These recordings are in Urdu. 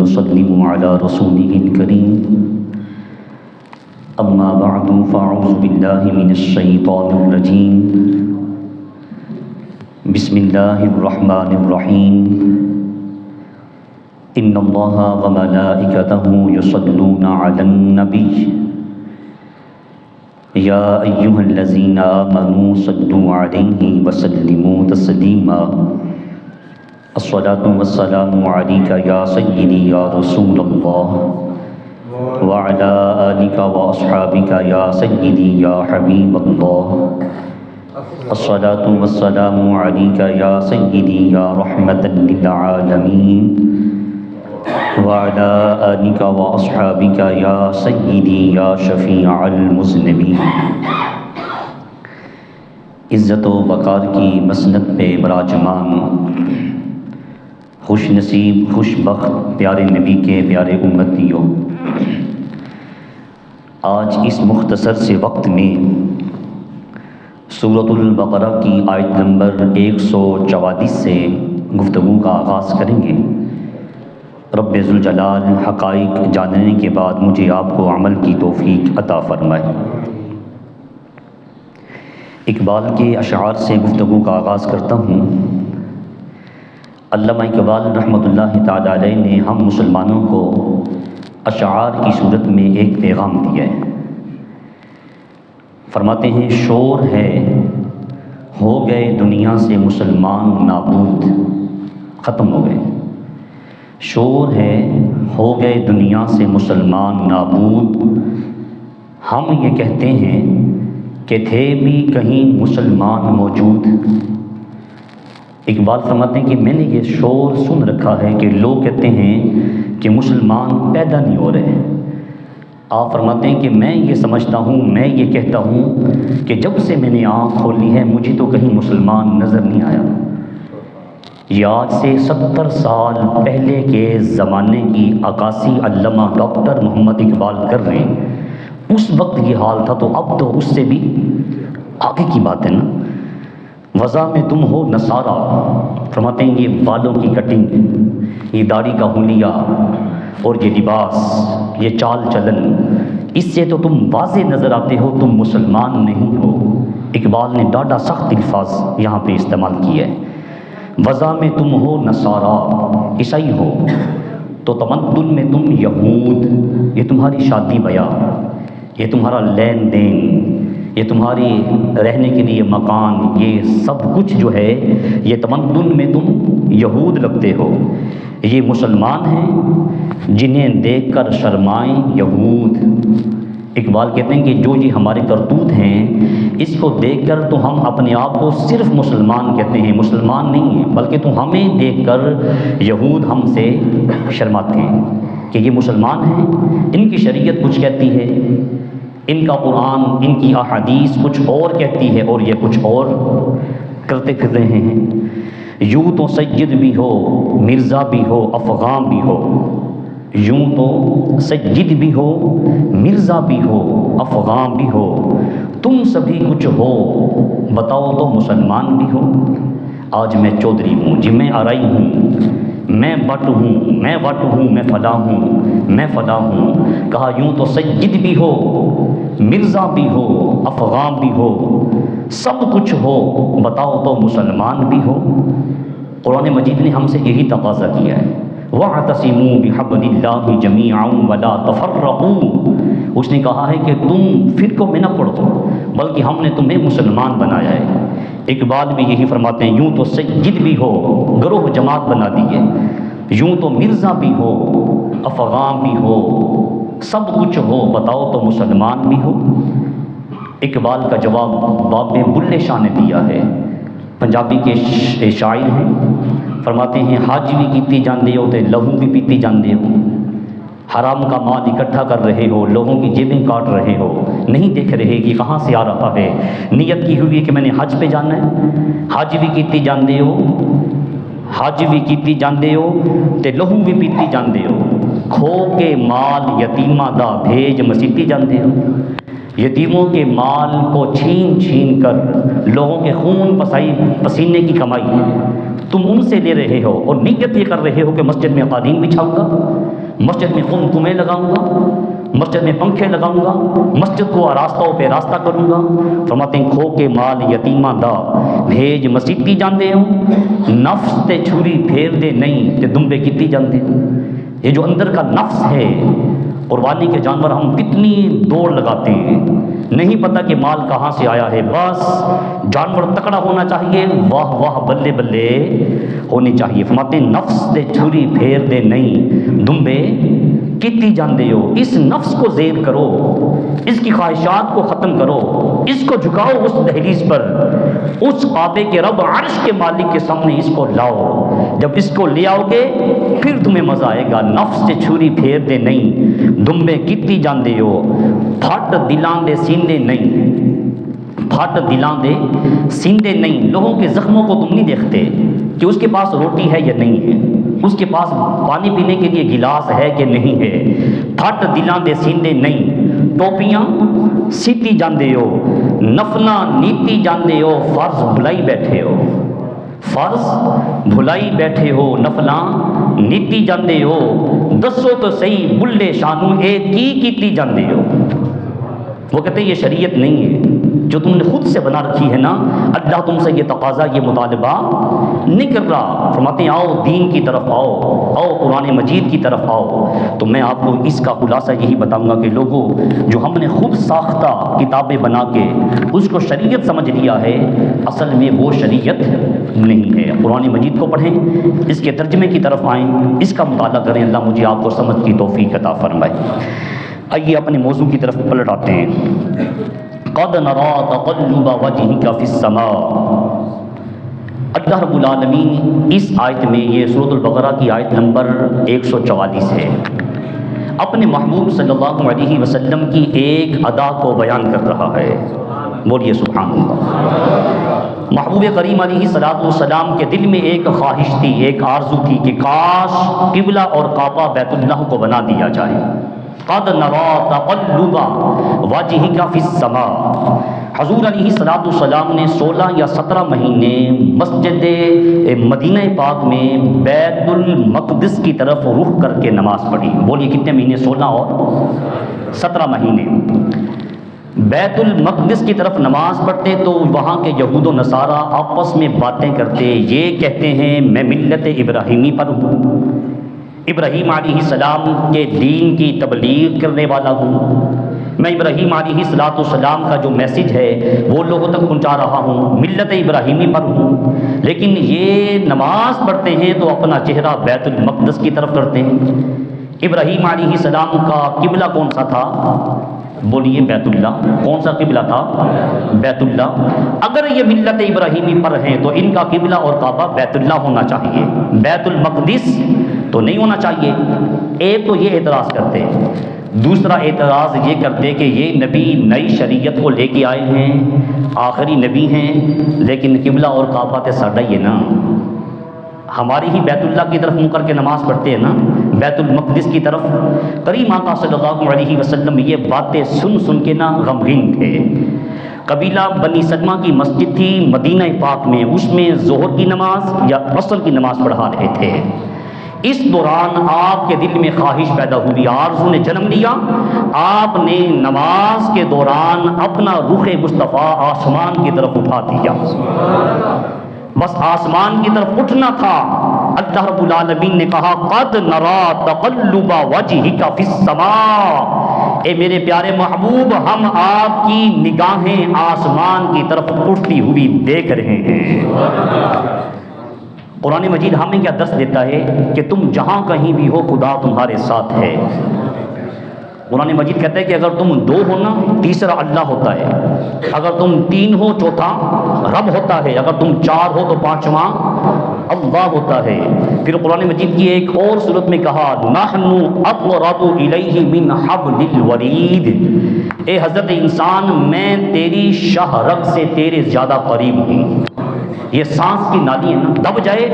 ونسلم على رسوله الكريم اما بعد فاعوذ بالله من الشيطان الرجيم بسم الله الرحمن الرحيم ان الله وملائكته يصلون على النبي يا ايها الذين آمنوا صلوا عليه وسلموا تسليما الصلاة والسلام عليك يا سيدي يا رسول الله وعلى آلك وأصحابك يا سيدي يا حبيب الله الصلاة والسلام عليك يا سيدي يا رحمة للعالمين وعلى آلك وأصحابك يا سيدي يا شفيع المذنبين. عزت و وقار کی مسند پہ براجمان خوش نصیب خوش بخت پیارے نبی کے پیارے امتیوں، آج اس مختصر سے وقت میں سورۃ البقرہ کی آیت نمبر 144 سے گفتگو کا آغاز کریں گے. رب ذوالجلال حقائق جاننے کے بعد مجھے آپ کو عمل کی توفیق عطا فرمائے. اقبال کے اشعار سے گفتگو کا آغاز کرتا ہوں. علامہ اقبال رحمۃ اللہ تعالی علیہ نے ہم مسلمانوں کو اشعار کی صورت میں ایک پیغام دیا ہے. فرماتے ہیں شور ہے ہو گئے دنیا سے مسلمان نابود، ختم ہو گئے. شور ہے ہو گئے دنیا سے مسلمان نابود، ہم یہ کہتے ہیں کہ تھے بھی کہیں مسلمان موجود. اقبال فرماتے ہیں کہ میں نے یہ شور سن رکھا ہے کہ لوگ کہتے ہیں کہ مسلمان پیدا نہیں ہو رہے. آپ فرماتے ہیں کہ میں یہ سمجھتا ہوں، میں یہ کہتا ہوں کہ جب سے میں نے آنکھ کھولی ہے مجھے تو کہیں مسلمان نظر نہیں آیا. یہ آج سے 70 سال پہلے کے زمانے کی عکاسی علامہ ڈاکٹر محمد اقبال کر رہے ہیں. اس وقت یہ حال تھا تو اب تو اس سے بھی آگے کی بات ہے نا. وضع میں تم ہو نصارہ، فرماتے ہیں یہ بالوں کی کٹنگ، یہ داڑھی کا حلیہ اور یہ لباس، یہ چال چلن، اس سے تو تم واضح نظر آتے ہو تم مسلمان نہیں ہو. اقبال نے ڈاڈا سخت الفاظ یہاں پہ استعمال کیا ہے. وضع میں تم ہو نصارہ، عیسائی ہو، تو تمدن میں تم یہود، یہ تمہاری شادی بیاہ، یہ تمہارا لین دین، یہ تمہاری رہنے کے لیے مکان، یہ سب کچھ جو ہے یہ تمدن میں تم یہود لگتے ہو. یہ مسلمان ہیں جنہیں دیکھ کر شرمائیں یہود. اقبال کہتے ہیں کہ جو یہ ہمارے کرتوت ہیں اس کو دیکھ کر تو ہم اپنے آپ کو صرف مسلمان کہتے ہیں، مسلمان نہیں ہیں، بلکہ تو ہمیں دیکھ کر یہود ہم سے شرماتے ہیں کہ یہ مسلمان ہیں. ان کی شریعت کچھ کہتی ہے، ان کا قرآن، ان کی احادیث کچھ اور کہتی ہے اور یہ کچھ اور کرتے پھر رہے ہیں. یوں تو سید بھی ہو، مرزا بھی ہو، افغان بھی ہو. یوں تو سید بھی ہو، مرزا بھی ہو، افغان بھی ہو. تم سبھی کچھ ہو، بتاؤ تو مسلمان بھی ہو. آج میں چودھری ہوں جی، میں آرائی ہوں، میں بٹ ہوں، میں وٹ ہوں، میں فلاں ہوں، میں فلاں ہوں. کہا یوں تو سید بھی ہو، مرزا بھی ہو، افغان بھی ہو، سب کچھ ہو، بتاؤ تو مسلمان بھی ہو. قرآن مجید نے ہم سے یہی تقاضا کیا ہے، وَاعْتَصِمُوا بِحَبْلِ اللَّهِ جَمِيعًا وَلَا تَفَرَّقُوا. اس نے کہا ہے کہ تم فرقوں میں نہ پڑو بلکہ ہم نے تمہیں مسلمان بنایا ہے. اقبال بھی یہی فرماتے ہیں یوں تو سید بھی ہو، گروہ جماعت بنا دیے، یوں تو مرزا بھی ہو، افغان بھی ہو، سب کچھ ہو، بتاؤ تو مسلمان بھی ہو. اقبال کا جواب باب بلے شاہ نے دیا ہے. پنجابی کے شاعر ہیں، فرماتے ہیں حج بھی کیتی جاندے ہو تے لہو بھی پیتی جاندے ہو. حرام کا مال اکٹھا کر رہے ہو، لوگوں کی جیبیں کاٹ رہے ہو، نہیں دیکھ رہے کہ کہاں سے آ رہا ہے. نیت کی ہوئی ہے کہ میں نے حج پہ جانا ہے، حج بھی کیتی جاندے ہو، حج بھی کیتی جاندے ہو تے لہو بھی پیتی جاندے ہو. کھو کے مال یتیماں دا بھیج مسیتی جاندے ہو. یتیموں کے مال کو چھین چھین کر لوگوں کے خون پسینے کی کمائی تم ان سے لے رہے ہو اور نیت یہ کر رہے ہو کہ مسجد میں قالین بچھاؤں گا، مسجد میں قمقمے لگاؤں گا، مسجد میں پنکھے لگاؤں گا، مسجد کو راستوں پہ راستہ کروں گا۔ فرماتے ہیں کھو کے مال یتیماں دا بھیج مسجد کی جاندے ہو، نفس تے چھری پھیر دے نہیں تے دمبے کیتی جاندے ہو۔ یہ جو اندر کا نفس ہے، قربانی کے جانور ہم کتنی دوڑ لگاتے ہیں، نہیں پتہ کہ مال کہاں سے آیا ہے، بس جانور تکڑا ہونا چاہیے، واہ واہ بلے بلے ہونی چاہیے۔ فرماتے ہیں نفس تے چھری پھیر دے نہیں دمبے کیتی جاندے ہو۔ اس نفس کو زیر کرو، اس کی خواہشات کو ختم کرو، اس کو جھکاؤ اس دہلیز پر، اس کعبے کے رب عرش کے مالک کے سامنے اس کو لاؤ۔ جب اس کو لے آؤ گے پھر تمہیں مزہ آئے گا۔ نفس سے چھری پھیر دے نہیں دمبے کیتی جاندے ہو، پھٹ دلاں دے سیندے نہیں، پھٹ دلاں دے سیندے نہیں۔ لوگوں کے زخموں کو تم نہیں دیکھتے کہ اس کے پاس روٹی ہے یا نہیں ہے، اس کے پاس پانی پینے کے لیے گلاس ہے کہ نہیں ہے۔ پھٹ دلاں دے سیندے نہیں، ٹوپیاں سیتی جاندے ہو، نفلاں نیتی جاندے ہو، فرض بھلائی بیٹھے ہو، فرض بھلائی بیٹھے ہو، نفلاں نیتی جاندے ہو۔ دسو تو صحیح بلے شانو اے کیتی جاندے ہو۔ وہ کہتے ہیں یہ شریعت نہیں ہے جو تم نے خود سے بنا رکھی ہے نا، اللہ تم سے یہ تقاضا یہ مطالبہ نہیں کر رہا۔ فرماتے ہیں آؤ دین کی طرف آؤ، آؤ قرآن مجید کی طرف آؤ۔ تو میں آپ کو اس کا خلاصہ یہی بتاؤں گا کہ لوگوں جو ہم نے خود ساختہ کتابیں بنا کے اس کو شریعت سمجھ لیا ہے، اصل میں وہ شریعت نہیں ہے۔ قرآن مجید کو پڑھیں، اس کے ترجمے کی طرف آئیں، اس کا مطالعہ کریں، اللہ مجھے آپ کو سمجھ کی توفیق عطا فرمائے۔ آئیے اپنے موضوع کی طرف پلٹ آتے ہیں۔ قد نرى تقلب وجهك في السماء۔ اللہ رب العالمین اس آیت میں، یہ سورۃ البقرہ کی آیت نمبر 144 ہے، اپنے محبوب صلی اللہ علیہ وسلم کی ایک ادا کو بیان کر رہا ہے۔ بولیے سبحان اللہ۔ محبوب کریم علیہ الصلوۃ والسلام کے دل میں ایک خواہش تھی، ایک آرزو تھی کہ کاش قبلہ اور کعبہ بیت اللہ کو بنا دیا جائے۔ قد نرى تقلب وجهك في السماء۔ حضور علیہ الصلوۃ والسلام نے 16 یا 17 مہینے مسجد مدینہ پاک میں بیت المقدس کی طرف رخ کر کے نماز پڑھی۔ بولیے کتنے مہینے؟ 16 اور 17 مہینے بیت المقدس کی طرف نماز پڑھتے تو وہاں کے یہود و نصارہ آپس میں باتیں کرتے، یہ کہتے ہیں میں ملت ابراہیمی پر ہوں، ابراہیم علیہ السلام کے دین کی تبلیغ کرنے والا ہوں، میں ابراہیم علیہ السلام کا جو میسج ہے وہ لوگوں تک پہنچا رہا ہوں، ملت ابراہیمی پر ہوں۔ لیکن یہ نماز پڑھتے ہیں تو اپنا چہرہ بیت المقدس کی طرف کرتے ہیں۔ ابراہیم علیہ السلام کا قبلہ کون سا تھا؟ بولیے بیت اللہ۔ کون سا قبلہ تھا؟ بیت اللہ۔ اگر یہ ملت ابراہیمی پر ہیں تو ان کا قبلہ اور کعبہ بیت اللہ ہونا چاہیے، بیت المقدس تو نہیں ہونا چاہیے۔ ایک تو یہ اعتراض کرتے، دوسرا اعتراض یہ کرتے کہ یہ نبی نئی شریعت کو لے کے آئے ہیں، آخری نبی ہیں، لیکن قبلہ اور کعبہ تے ساڈا ہی ہے نا، ہماری ہی بیت اللہ کی طرف منہ کر کے نماز پڑھتے ہیں نا، بیت المقدس کی طرف۔ کریم آقا صلی اللہ علیہ وسلم یہ باتیں سن سن کے نا غمگین تھے۔ قبیلہ بنی سلمہ کی مسجد تھی مدینہ پاک میں، اس میں ظہر کی نماز یا عصر کی نماز پڑھا رہے تھے۔ اس دوران آپ کے دل میں خواہش پیدا ہوئی، آرزو نے جنم لیا، آپ نے نماز کے دوران اپنا رخ مصطفیٰ آسمان کی طرف اٹھا دیا۔ بس آسمان کی طرف اٹھنا تھا، اللہ رب العالمین نے کہا قد نرى تقلب وجهك في السماء۔ اے میرے پیارے محبوب، ہم آپ کی نگاہیں آسمان کی طرف اٹھتی ہوئی دیکھ رہے ہیں۔ قرآن مجید ہمیں کیا درس دیتا ہے کہ تم جہاں کہیں بھی ہو خدا تمہارے ساتھ ہے۔ قرآن مجید کہتا ہے کہ اگر تم 2 ہو نا، تیسرا اللہ ہوتا ہے، اگر تم 3 ہو چوتھا رب ہوتا ہے، اگر تم 4 ہو تو 5واں اللہ ہوتا ہے۔ پھر قرآن مجید کی ایک اور صورت میں کہا نحن اقرب الیہ من حبل الورید۔ اے حضرت انسان، میں تیری شاہ رگ سے تیرے زیادہ قریب ہوں۔ یہ سانس کی نالی ہے نا، دب جائے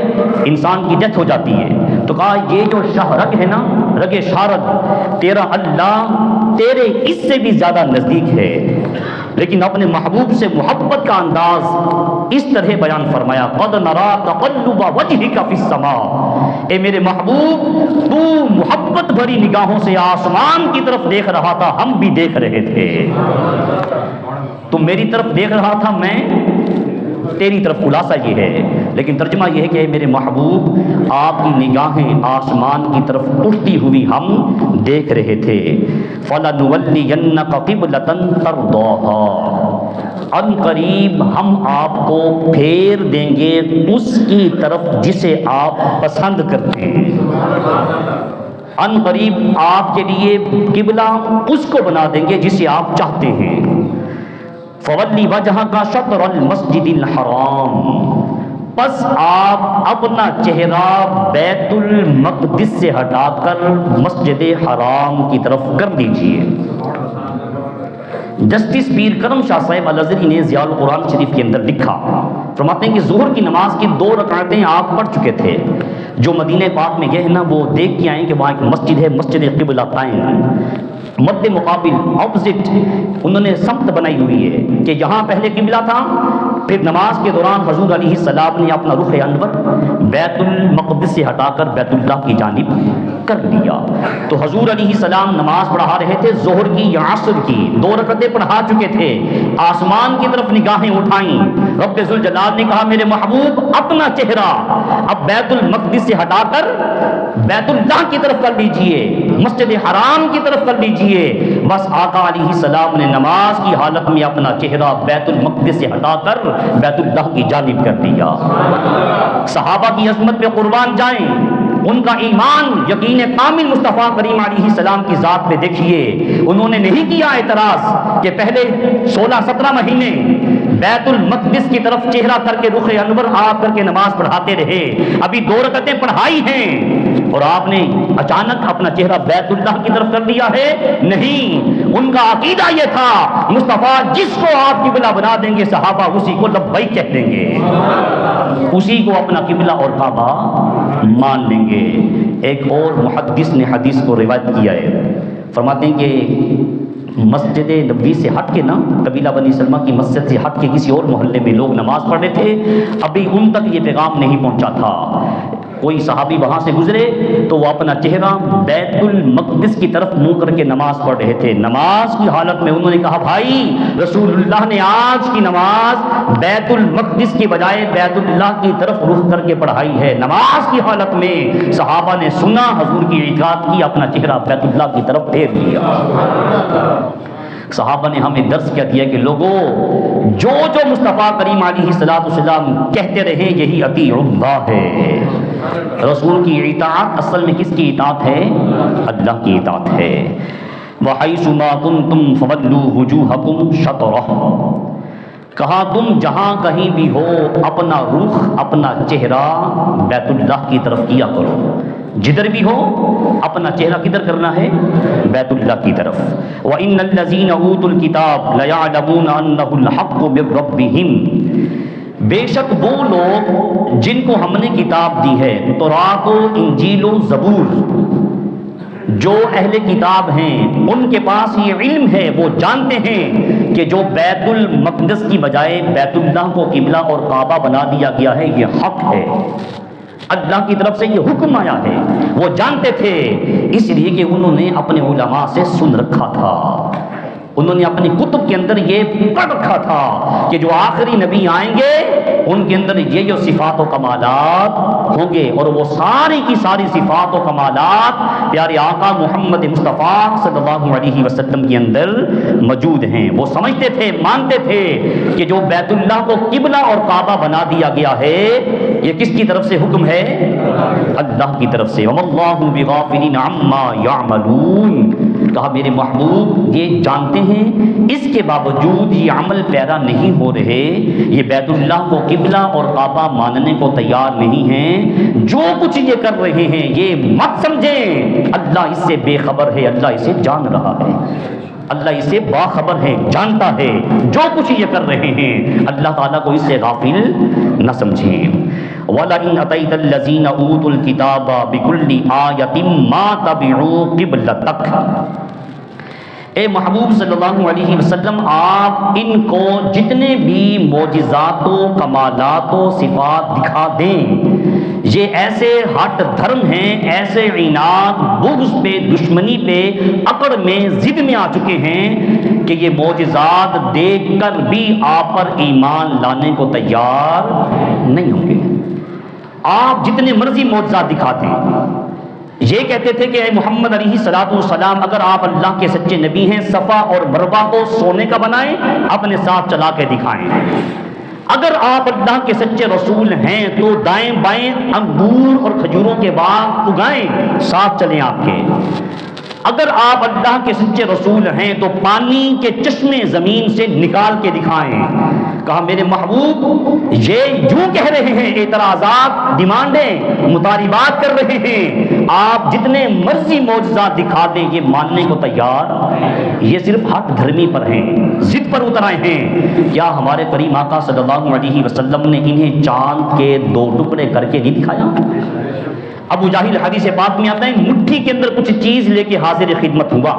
انسان کی ڈیتھ ہو جاتی ہے، تو کہا یہ جو شاہ رگ ہے نا، رگ شارد، تیرا اللہ تیرے اس سے بھی زیادہ نزدیک ہے۔ لیکن اپنے محبوب سے محبت کا انداز اس طرح بیان فرمایا قد نرا تقلب وجهك فی السماء، اے میرے محبوب تو محبت بھری نگاہوں سے آسمان کی طرف دیکھ رہا تھا، ہم بھی دیکھ رہے تھے، تم میری طرف دیکھ رہا تھا، میں تیری طرف۔ خلاصہ یہ ہے، لیکن ترجمہ یہ ہے کہ میرے محبوب آپ کی نگاہیں آسمان کی طرف اٹھتی ہوئی ہم دیکھ رہے تھے۔ فَلَنُوَلِّيَنَّكَ قِبْلَةً تَرْضَاهَا، ان قریب ہم آپ کو پھیر دیں گے اس کی طرف جسے آپ پسند کرتے ہیں۔ ان قریب آپ کے لیے قبلہ اس کو بنا دیں گے جسے آپ چاہتے ہیں۔ فولی وجہ کا شطر المسجد الحرام، پس آپ اپنا چہرہ بیت المقدس سے ہٹا کر مسجد حرام کی طرف کر دیجئے۔ جسٹس پیر کرم شاہ صاحب الازہری نے ضیاء القرآن شریف کے اندر لکھا، فرماتے ہیں کہ ظہر کی نماز کی 2 رکعتیں آپ پڑھ چکے تھے، جو مدینہ پاک میں گئے ہیں نا وہ دیکھ کے آئیں کہ وہاں ایک مسجد ہے، مسجد قبلہ تعین، مد مقابل اپوزٹ انہوں نے سمت بنائی ہوئی ہے کہ یہاں پہلے قبلہ تھا، پھر نماز کے دوران حضور علیہ السلام نے اپنا رخ انور بیت المقدس سے ہٹا کر بیت اللہ کی جانب کر لیا۔ تو حضور علیہ السلام نماز پڑھا رہے تھے، ظہر کی یا عصر کی 2 رکعتیں پڑھا چکے تھے، آسمان کی طرف نگاہیں اٹھائیں، رب ذوالجلال نے کہا میرے محبوب اپنا چہرہ اب بیت المقدس سے ہٹا کر بیت اللہ کی طرف کر لیجئے، مسجد حرام کی طرف کر لیجئے۔ بس آقا علیہ السلام نے نماز کی حالت میں اپنا چہرہ بیت المقدس سے ہٹا کر بیت اللہ کی جانب کر دیا۔ صحابہ کی عظمت پہ قربان جائیں، ان کا ایمان یقین کامل مصطفیٰ کریم علیہ السلام کی ذات پہ دیکھیے، انہوں نے نہیں کیا اعتراض کہ پہلے 16-17 مہینے بیت المقدس کی طرف چہرہ کر کے رخ انور آپ کر کے نماز پڑھاتے رہے، ابھی 2 رکعتیں پڑھائی ہیں اور آپ نے اچانک اپنا چہرہ بیت اللہ کی طرف کر دیا ہے؟ نہیں، ان کا عقیدہ یہ تھا مصطفیٰ جس کو آپ قبلہ بنا دیں گے صحابہ اسی کو لبیک کہہ دیں گے، اسی کو اپنا قبلہ اور کعبہ مان لیں گے۔ ایک اور محدث نے حدیث کو روایت کیا ہے، فرماتے ہیں کہ مسجد نبوی سے ہٹ کے نا، قبیلہ بنی سلمہ کی مسجد سے ہٹ کے کسی اور محلے میں لوگ نماز پڑھ رہے تھے، ابھی ان تک یہ پیغام نہیں پہنچا تھا، کوئی صحابی وہاں سے گزرے تو وہ اپنا چہرہ بیت المقدس کی طرف منہ کر کے نماز پڑھ رہے تھے، نماز کی حالت میں انہوں نے کہا بھائی رسول اللہ نے آج کی نماز بیت المقدس کی بجائے بیت اللہ کی طرف رخ کر کے پڑھائی ہے۔ نماز کی حالت میں صحابہ نے سنا، حضور کی اطاعت کی، اپنا چہرہ بیت اللہ کی طرف پھیر لیا۔ صحابہ نے ہمیں درس کیا دیا کہ لوگوں جو مصطفیٰ کریم علیہ السلام کہتے رہے یہی اطیع اللہ ہے۔ رسول کی اطاعت اصل میں کس کی اطاعت ہے؟ اللہ کی اطاعت ہے۔ وَحَيْثُ مَا كُنْتُمْ فَوَلُّوا وُجُوهَكُمْ شَطْرَهُ، کہا تم جہاں کہیں بھی ہو اپنا رخ اپنا چہرہ بیت اللہ کی طرف کیا کرو، جدھر بھی ہو اپنا چہرہ کدھر کرنا ہے؟ بیت اللہ کی طرف۔ وَإِنَّ الَّذِينَ أُوتُوا الْكِتَابَ لَيَعْلَمُونَ أَنَّهُ الْحَقُّ مِنْ رَبِّهِمْ، بے شک وہ لوگ جن کو ہم نے کتاب دی ہے، تورات و انجیل و زبور، جو اہل کتاب ہیں ان کے پاس یہ علم ہے، وہ جانتے ہیں کہ جو بیت المقدس کی بجائے بیت اللہ کو قبلہ اور کعبہ بنا دیا گیا ہے یہ حق ہے، اللہ کی طرف سے یہ حکم آیا ہے، وہ جانتے تھے، اس لیے کہ انہوں نے اپنے علماء سے سن رکھا تھا، انہوں نے اپنی کتب کے اندر یہ پڑھ رکھا تھا کہ جو آخری نبی آئیں گے ان کے اندر یہ صفات و کمالات ہوں گے، اور وہ ساری کی ساری صفات و کمالات پیارے آقا محمد مصطفیٰ صلی اللہ علیہ وسلم کے اندر موجود ہیں۔ وہ سمجھتے تھے، مانتے تھے کہ جو بیت اللہ کو قبلہ اور کعبہ بنا دیا گیا ہے یہ کس کی طرف سے حکم ہے؟ اللہ کی طرف سے۔ وَمَا اللَّهُ بِغَافِلٍ عَمَّا يَعْمَلُونَ، کہا میرے محبوب یہ جانتے ہیں، اس کے باوجود یہ عمل پیرا نہیں ہو رہے، یہ بیت اللہ کو قبلہ اور کعبہ ماننے کو تیار نہیں ہیں، جو کچھ یہ کر رہے ہیں یہ مت سمجھیں اللہ اس سے بے خبر ہے، اللہ اسے جان رہا ہے، اللہ اسے باخبر ہے، جانتا ہے، جو کچھ یہ کر رہے ہیں اللہ تعالیٰ کو اس سے غافل نہ سمجھیں۔ وَلَئِنْ أَتَيْتَ الَّذِينَ أُوتُوا الْكِتَابَ بِكُلِّ آيَةٍ مَا تَبِعُوا قِبْلَتَكَ، اے محبوب صلی اللہ علیہ وسلم آپ ان کو جتنے بھی معجزات و کمالات و صفات دکھا دیں، یہ ایسے ہٹ دھرم ہیں، ایسے عناد، بغض پہ، دشمنی پہ، اکڑ میں، ضد میں آ چکے ہیں کہ یہ معجزات دیکھ کر بھی آپ پر ایمان لانے کو تیار نہیں ہوں گے۔ آپ جتنے مرضی معجزات دکھاتے ہیں، یہ کہتے تھے کہ اے محمد علیہ الصلوۃ والسلام اگر آپ اللہ کے سچے نبی ہیں، صفا اور مروہ کو سونے کا بنائیں، اپنے ساتھ چلا کے دکھائیں۔ اگر آپ اللہ کے سچے رسول ہیں تو دائیں بائیں انگور اور کھجوروں کے باغ اگائیں، ساتھ چلیں آپ کے۔ اگر آپ اللہ کے سچے رسول ہیں تو پانی کے چشمے زمین سے نکال کے دکھائیں۔ کہا میرے محبوب یہ یوں کہہ رہے ہیں، اعتراضات، ڈیمانڈیں، مطالبات کر رہے ہیں، آپ جتنے مرضی معجزات دکھا دیں یہ ماننے کو تیار، یہ صرف ہٹ دھرمی پر ہیں، ضد پر اتر آئے ہیں۔ کیا ہمارے کریم آقا صلی اللہ علیہ وسلم نے انہیں چاند کے 2 ٹکڑے کر کے نہیں دکھایا؟ ابو جاہل حدیث پاک میں آتا ہے مٹھی کے اندر کچھ چیز لے کے حاضر خدمت ہوا،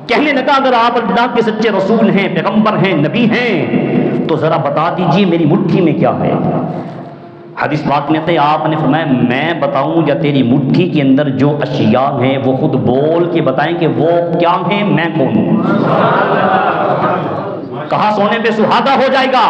کہنے لگا اگر آپ اللہ کے سچے رسول ہیں، پیغمبر ہیں، نبی ہیں تو ذرا بتا دیجئے میری مٹھی میں کیا ہے۔ حدیث پاک میں آتا ہے آپ نے فرمایا میں بتاؤں یا تیری مٹھی کے اندر جو اشیاء ہیں وہ خود بول کے بتائیں کہ وہ کیا ہیں، میں کون ہوں۔ کہا سونے پہ سہاگا ہو جائے گا،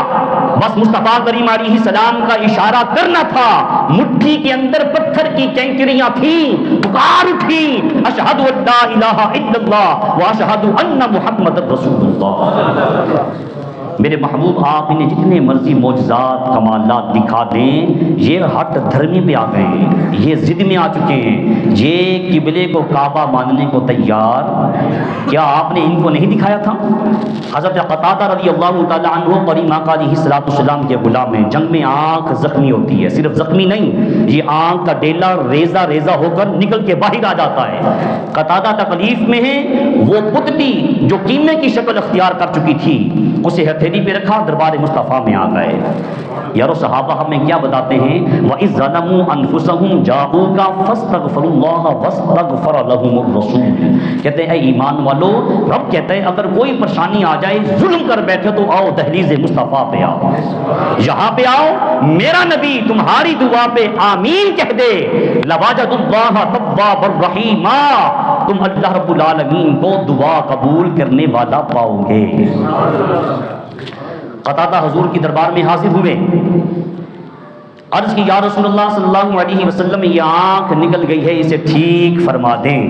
بس مصطفیٰ کریم علیہ السلام کا اشارہ کرنا تھا۔ مٹھی کے اندر پتھر کی کینکریاں تھیں، پکار اٹھی اشہد ان لا الہ الا اللہ واشہد ان محمد رسول اللہ۔ میرے محبوب آپ انہیں جتنے مرضی معجزات کمالات دکھا دیں یہ ہٹ دھرمی پہ آ گئے ہیں، یہ ضد میں آ چکے ہیں، یہ قبلے کو کعبہ ماننے کو تیار۔ کیا آپ نے ان کو نہیں دکھایا تھا؟ حضرت قتادہ رضی اللہ تعالیٰ عنہ کریم آقا علیہ الصلوۃ والسلام کے غلام ہیں، جنگ میں آنکھ زخمی ہوتی ہے، صرف زخمی نہیں یہ آنکھ کا ڈیلا ریزہ ریزہ ہو کر نکل کے باہر آ جاتا ہے۔ قتادہ تکلیف میں ہے، وہ پتلی جو قیمے کی شکل اختیار کر چکی تھی اسے ہتھیلی پہ رکھا، دربار مصطفیٰ میں آ گئے۔ یارو صحابہ ہمیں کیا بتاتے ہیں؟ وَإِذْ ظَلَمُوا أَنفُسَهُمْ جَاءُوكَ فَاسْتَغْفَرُوا اللَّهَ وَاسْتَغْفَرَ لَهُمُ الرَّسُولُ۔ کہتے ہیں اے ایمان والو، رب کہتے ہیں اگر کوئی پریشانی آ جائے، ظلم کر بیٹھے تو آؤ دہلیز مصطفیٰ پہ آؤ، یہاں پہ آؤ، میرا نبی تمہاری دعا پہ آمین کہہ دے۔ لَوَجَدُوا اللَّهَ تَوَّابًا رَحِيمًا، تم اللہ رب العالمین کو دعا قبول کرنے والا پاؤ گے۔ قتادہ حضور کی دربار میں حاضر ہوئے، عرض کی یا رسول اللہ صلی اللہ علیہ وسلم یہ آنکھ نکل گئی ہے، اسے ٹھیک فرما دیں۔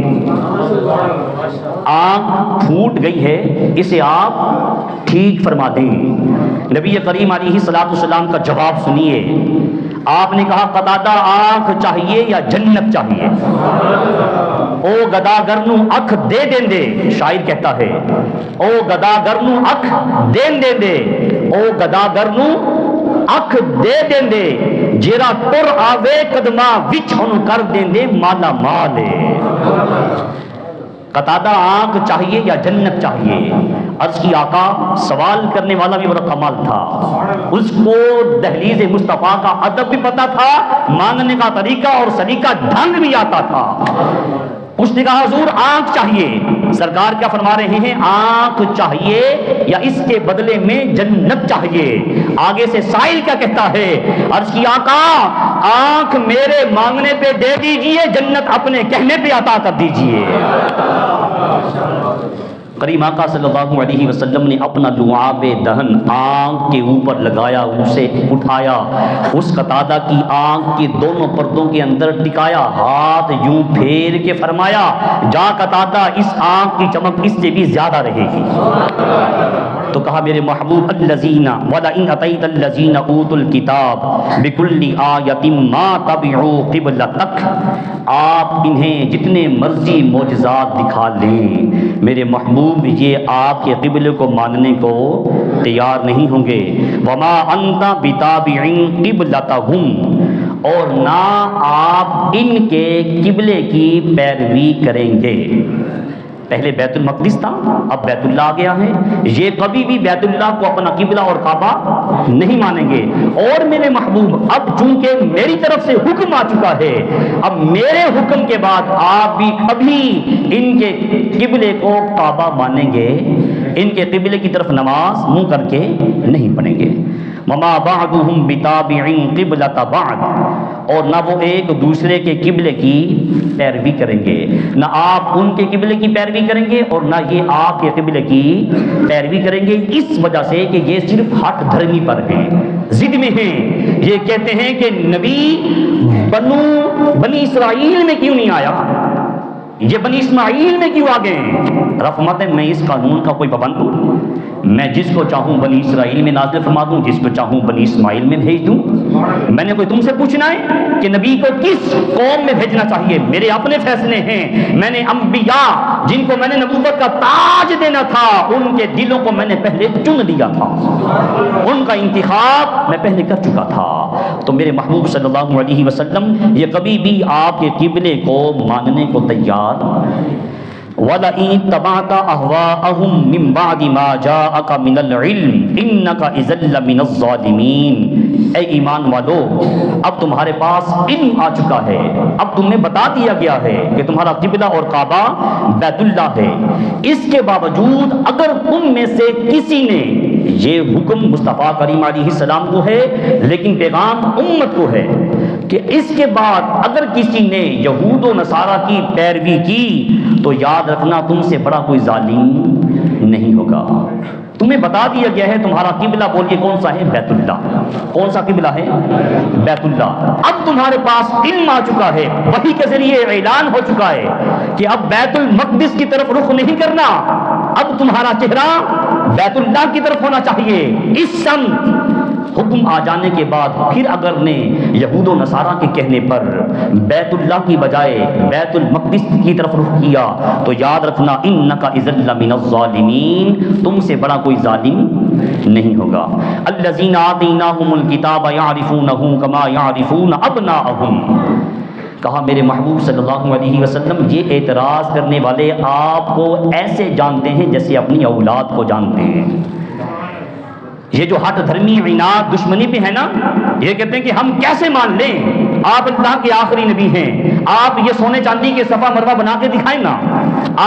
آنکھ پھوٹ گئی ہے، اسے آپ ٹھیک فرما دیں۔ نبی کریم علیہ الصلوۃ والسلام کا جواب سنیے۔ آپ نے کہا قتادہ آنکھ چاہیے یا جنت چاہیے؟ او گداگر نو اکھ دے دیں دے، شاعر کہتا ہے او گداگر نو اکھ دے دیں دے، او گداگر نو اکھ دے دیں دے، جیرا تر آوے قدمہ وچ ہن کر دیں دے مالا مالے۔ قتادہ آنکھ چاہیے یا جنت چاہیے؟ عرض کی آقا سوال کرنے والا بھی بڑا کمال تھا، اس کو دہلیز مصطفیٰ کا ادب بھی پتا تھا، ماننے کا طریقہ اور سلیقہ ڈھنگ بھی آتا تھا۔ اس نے کہا حضور آنکھ چاہیے۔ سرکار کیا فرما رہے ہیں؟ آنکھ چاہیے یا اس کے بدلے میں جنت چاہیے؟ آگے سے سائل کیا کہتا ہے؟ عرض کی آقا آنکھ میرے مانگنے پہ دے دیجئے، جنت اپنے کہنے پہ عطا کر دیجئے۔ کریم آقا صلی اللہ علیہ وسلم نے اپنا لعاب دہن آنکھ کے اوپر لگایا، اسے اٹھایا، اس قتادہ کی آنکھ کے دونوں پردوں کے اندر ٹکایا، ہاتھ یوں پھیر کے فرمایا جا قتادہ اس آنکھ کی چمک اس سے بھی زیادہ رہے گی۔ تو کہا میرے محبوب الذین وَلَئِنْ أَتَيْتَ الَّذِينَ أُوتُوا الْكِتَابَ بِكُلِّ آیَةٍ مَا تَبِعُوا قِبْلَتَكَ، آپ انہیں جتنے مرضی معجزات دکھا لیں میرے محبوب یہ آپ کے قبلے کو ماننے کو تیار نہیں ہوں گے۔ وَمَا أَنْتَ بِتَابِعٍ قِبْلَتَهُمْ، اور نہ آپ ان کے قبلے کی پیروی کریں گے۔ پہلے بیت المقدس تھا، اب بیت اللہ آ گیا ہے، یہ کبھی بھی بیت اللہ کو اپنا قبلہ اور کعبہ نہیں مانیں گے۔ اور میرے محبوب اب چونکہ میری طرف سے حکم آ چکا ہے، اب میرے حکم کے بعد آپ بھی کبھی ان کے قبلے کو کعبہ مانیں گے، ان کے قبلے کی طرف نماز منہ کر کے نہیں پڑھیں گے۔ وما بعضهم بتابع قبلة بعض، اور نہ وہ ایک دوسرے کے قبلے کی پیروی کریں گے، نہ آپ ان کے قبلے کی پیروی کریں گے اور نہ یہ آپ کے قبلے کی پیروی کریں گے، اس وجہ سے کہ یہ صرف ہٹ دھرمی پر ہیں، ضد میں ہیں۔ یہ کہتے ہیں کہ نبی بنی اسرائیل میں کیوں نہیں آیا، یہ بنی اسماعیل میں کیوں آ گئے ہیں؟ رحمت ہے، میں اس قانون کا کوئی پابند ہوں؟ میں جس کو چاہوں بنی اسرائیل میں نازل فرما دوں، جس کو چاہوں بنی اسماعیل میں بھیج دوں؟ میں نے کوئی تم سے پوچھنا ہے کہ نبی کو کس قوم میں بھیجنا چاہیے؟ میرے اپنے فیصلے ہیں۔ میں نے انبیاء جن کو میں نے نبوت کا تاج دینا تھا، ان کے دلوں کو میں نے پہلے چن لیا تھا، ان کا انتخاب میں پہلے کر چکا تھا۔ تو میرے محبوب صلی اللہ علیہ وسلم یہ کبھی بھی آپ کے قبلے کو ماننے کو تیار وَلَئِن اتَّبَعْتَ أَهْوَاءَهُمْ مِن بَعْدِ مَا جَاءَكَ مِنَ الْعِلْمِ إِنَّكَ إِذًا لَّمِنَ الظَّالِمِينَ۔ اے ایمان والو، اب تمہارے پاس علم آ چکا ہے، اب تمہیں بتا دیا گیا ہے کہ تمہارا قبلہ اور کعبہ بیت اللہ ہے۔ اس کے باوجود اگر تم میں سے کسی نے، یہ حکم مصطفیٰ کریم علیہ السلام کو ہے لیکن پیغام امت کو ہے، کہ اس کے بعد اگر کسی نے یہود و نصارہ کی پیروی کی تو یاد رکھنا تم سے بڑا کوئی ظالم نہیں ہوگا۔ تمہیں بتا دیا گیا ہے تمہارا قبلہ بولیے کون سا ہے؟ بیت اللہ۔ کون سا قبلہ ہے؟ بیت اللہ۔ اب تمہارے پاس علم آ چکا ہے، وحی کے ذریعے اعلان ہو چکا ہے کہ اب بیت المقدس کی طرف رخ نہیں کرنا، اب تمہارا چہرہ بیت اللہ کی طرف ہونا چاہیے۔ اس سمت حکم آ جانے کے بعد پھر اگر نے یہود و نصارہ کے کہنے پر بیت اللہ کی بجائے بیت المقدس کی طرف رخ کیا تو یاد رکھنا انک اذا لمن الظالمین، تم سے بڑا کوئی ظالم نہیں ہوگا۔ الذین آتیناہم الکتاب یعرفونہ کما یعرفون ابناءہم۔ کہا میرے محبوب صلی اللہ علیہ وسلم یہ اعتراض کرنے والے آپ کو ایسے جانتے ہیں جیسے اپنی اولاد کو جانتے ہیں۔ یہ جو ہٹ دھرمی عناد دشمنی پہ ہے نا، یہ کہتے ہیں کہ ہم کیسے مان لیں، آپ اللہ کے آخری نبی ہیں، آپ یہ سونے چاندی کے صفا مروا بنا کے دکھائیں نا،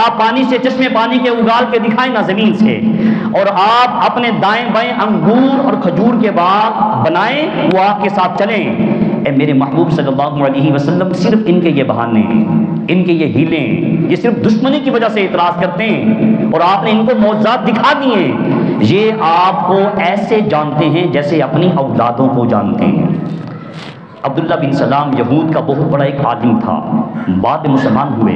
آپ پانی سے چشمے پانی کے اگال کے دکھائیں نا زمین سے، اور آپ اپنے دائیں بائیں انگور اور کھجور کے باغ بنائیں، وہ آپ کے ساتھ چلیں۔ اے میرے محبوب صلی اللہ علیہ وسلم صرف ان کے یہ بہانے، ان کے یہ ہیلیں، یہ صرف دشمنی کی وجہ سے اعتراض کرتے ہیں، اور آپ نے ان کو معجزات دکھا دیے۔ یہ آپ کو ایسے جانتے ہیں جیسے اپنی اولادوں کو جانتے ہیں۔ عبداللہ بن سلام یہود کا بہت بڑا ایک عالم تھا، بعد میں مسلمان ہوئے۔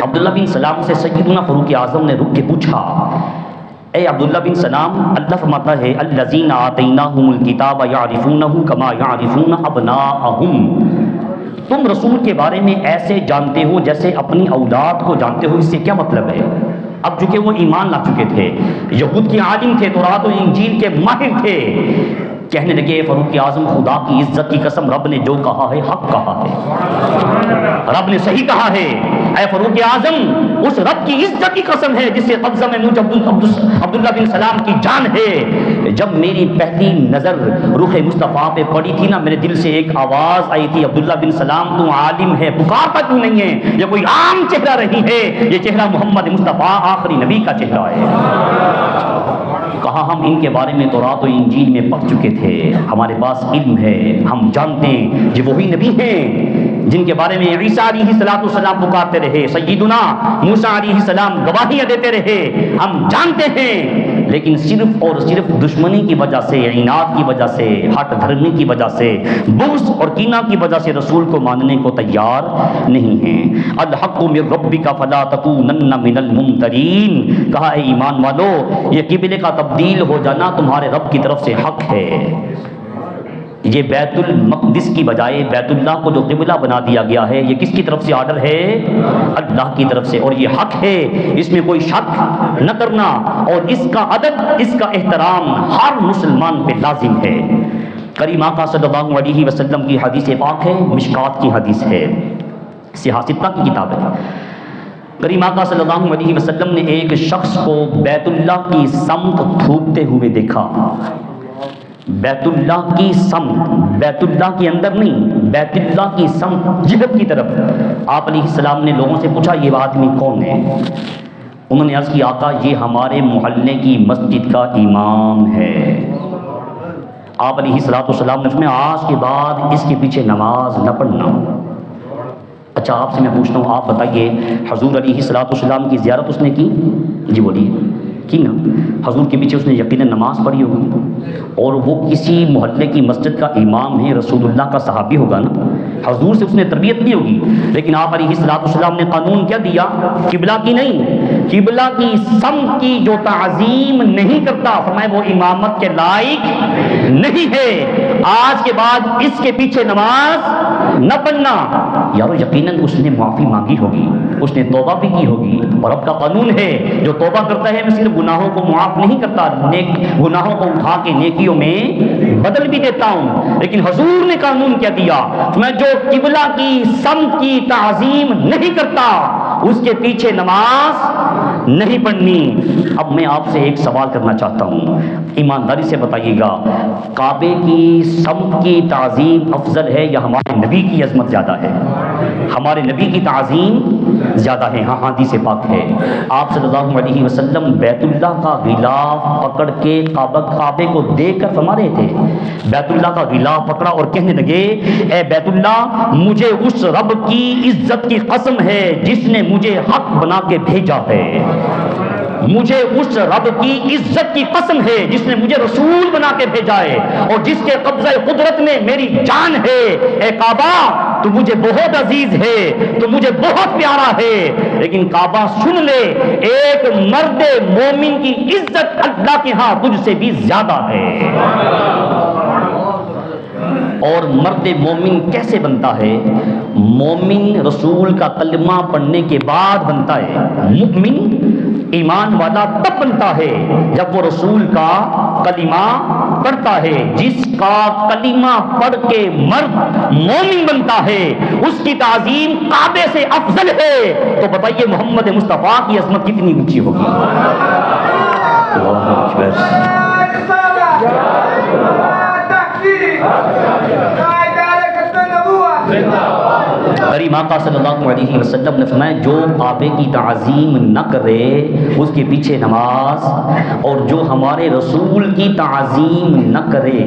عبداللہ بن سلام سے سیدنا فاروق اعظم نے رک کے پوچھا، اے عبداللہ بن سلام، اللہ فرماتا ہے الذین آتیناہم الکتاب یعرفونہ کما یعرفون ابناءہم، تم رسول کے بارے میں ایسے جانتے ہو جیسے اپنی اولاد کو جانتے ہو، اس سے کیا مطلب ہے؟ اب چونکہ وہ ایمان لا چکے تھے، یہود کے عالم تھے، تورات و انجیل کے ماہر تھے، کہنے لگے فاروق اعظم خدا کی عزت کی قسم، رب نے جو کہا ہے حق کہا ہے، رب نے صحیح کہا ہے۔ اے فاروق اعظم، اس رب کی عزت کی قسم ہے جس سے قبضہ میں مجھ عبداللہ بن سلام کی جان ہے، جب میری پہلی نظر رخ مصطفیٰ پہ پڑی تھی نا، میرے دل سے ایک آواز آئی تھی، عبداللہ بن سلام تو عالم ہے، پکارتا کیوں نہیں ہے؟ یہ کوئی عام چہرہ نہیں ہے، یہ چہرہ محمد مصطفیٰ آخری نبی کا چہرہ ہے۔ کہا ہم ان کے بارے میں تورات و انجیل میں پڑھ چکے تھے، ہمارے پاس علم ہے، ہم جانتے ہیں یہ وہی نبی ہیں جن کے بارے میں عیسیٰ علیہ السلام پکارتے رہے، سیدنا موسیٰ علیہ السلام گواہیاں دیتے رہے، ہم جانتے ہیں، لیکن صرف اور صرف دشمنی کی وجہ سے، عناد کی وجہ سے، ہٹ دھرمی کی وجہ سے، بغض اور کینہ کی وجہ سے رسول کو ماننے کو تیار نہیں ہیں۔ الحق من ربک فلا تکونن من الممترین، کہا اے ایمان والو، یہ قبلے کا تبدیل ہو جانا تمہارے رب کی طرف سے حق ہے۔ یہ بیت المقدس کی بجائے بیت اللہ کو جو قبلہ بنا دیا گیا ہے، یہ کس کی طرف سے آرڈر ہے؟ اللہ کی طرف سے، اور یہ حق ہے، اس میں کوئی شک نہ کرنا، اور اس کا ادب، اس کا احترام ہر مسلمان پہ لازم ہے۔ کریم آقا صلی اللہ علیہ وسلم کی حدیث پاک ہے، مشکات کی حدیث ہے، سیاہ ستہ کی کتاب ہے۔ کریم آقا صلی اللہ علیہ وسلم نے ایک شخص کو بیت اللہ کی سمت تھوکتے ہوئے دیکھا. بیت اللہ کی سمت، بیت اللہ کے اندر نہیں، بیت اللہ کی سمت، جہت کی طرف. آپ علیہ السلام نے لوگوں سے پوچھا یہ آدمی کون ہے؟ انہوں نے عرض کی آقا یہ ہمارے محلے کی مسجد کا امام ہے. آپ علیہ السلام نے فرمایا آج کے بعد اس کے پیچھے نماز نہ پڑھنا. اچھا آپ سے میں پوچھتا ہوں، آپ بتائیے حضور علیہ السلام کی زیارت اس نے کی؟ جی بولیے، کی نا؟ حضور کے پیچھے اس نے یقیناً نماز پڑھی ہوگی، اور وہ کسی محلے کی مسجد کا امام ہے، رسول اللہ کا صحابی ہوگا نا، حضور سے اس نے تربیت لی ہوگی. لیکن آپ علیہ السلام نے قانون کیا دیا؟ قبلہ کی نہیں، قبلہ کی سمت کی جو تعظیم نہیں کرتا، فرمایا وہ امامت کے لائق نہیں ہے. آج کے بعد اس کے پیچھے نماز نہ پڑھنا. یارو یقیناً اس نے معافی مانگی ہوگی، اس نے توبہ بھی کی ہوگی، اور اب کا قانون ہے جو توبہ کرتا ہے میں صرف گناہوں کو معاف نہیں کرتا، نیک گناہوں کو اٹھا کے نیکیوں میں بدل بھی دیتا ہوں. لیکن حضور نے قانون کیا دیا؟ میں جو قبلہ کی سمت کی تعظیم نہیں کرتا اس کے پیچھے نماز نہیں پڑھنی. اب میں آپ سے ایک سوال کرنا چاہتا ہوں، ایمانداری سے بتائیے گا، کعبے کی سمت کی تعظیم افضل ہے یا ہمارے نبی کی عظمت زیادہ ہے؟ ہمارے نبی کی تعظیم زیادہ ہے. ہاں حدیث پاک ہے، آپ صلی اللہ علیہ وسلم بیت اللہ کا غلاف پکڑ کے کعبے کو دیکھ کر فرما رہے تھے. بیت اللہ کا غلاف پکڑا اور کہنے لگے اے بیت اللہ مجھے اس رب کی عزت کی قسم ہے جس نے مجھے حق بنا کے بھیجا ہے. مجھے اس رب کی عزت کی قسم ہے جس نے مجھے رسول بنا کے بھیجا ہے اور جس کے قبضہ قدرت میں میری جان ہے. اے کعبہ تو مجھے بہت عزیز ہے، تو مجھے بہت پیارا ہے، لیکن کعبہ سن لے ایک مرد مومن کی عزت اللہ کے ہاں تجھ سے بھی زیادہ ہے. اور مرد مومن کیسے بنتا ہے؟ مومن رسول کا کلمہ پڑھنے کے بعد بنتا ہے. مؤمن ایمان والا تب بنتا ہے جب وہ رسول کا کلمہ پڑھتا ہے. جس کا کلمہ پڑھ کے مرد مومن بنتا ہے اس کی تعظیم کعبے سے افضل ہے. تو بتائیے محمد مصطفیٰ کی عظمت کتنی اونچی ہوگی؟ اللہ اکبر. کریم آقا صلی اللہ علیہ وسلم نے فرمایا جو کعبے کی تعظیم نہ کرے اس کے پیچھے نماز، اور جو ہمارے رسول کی تعظیم نہ کرے،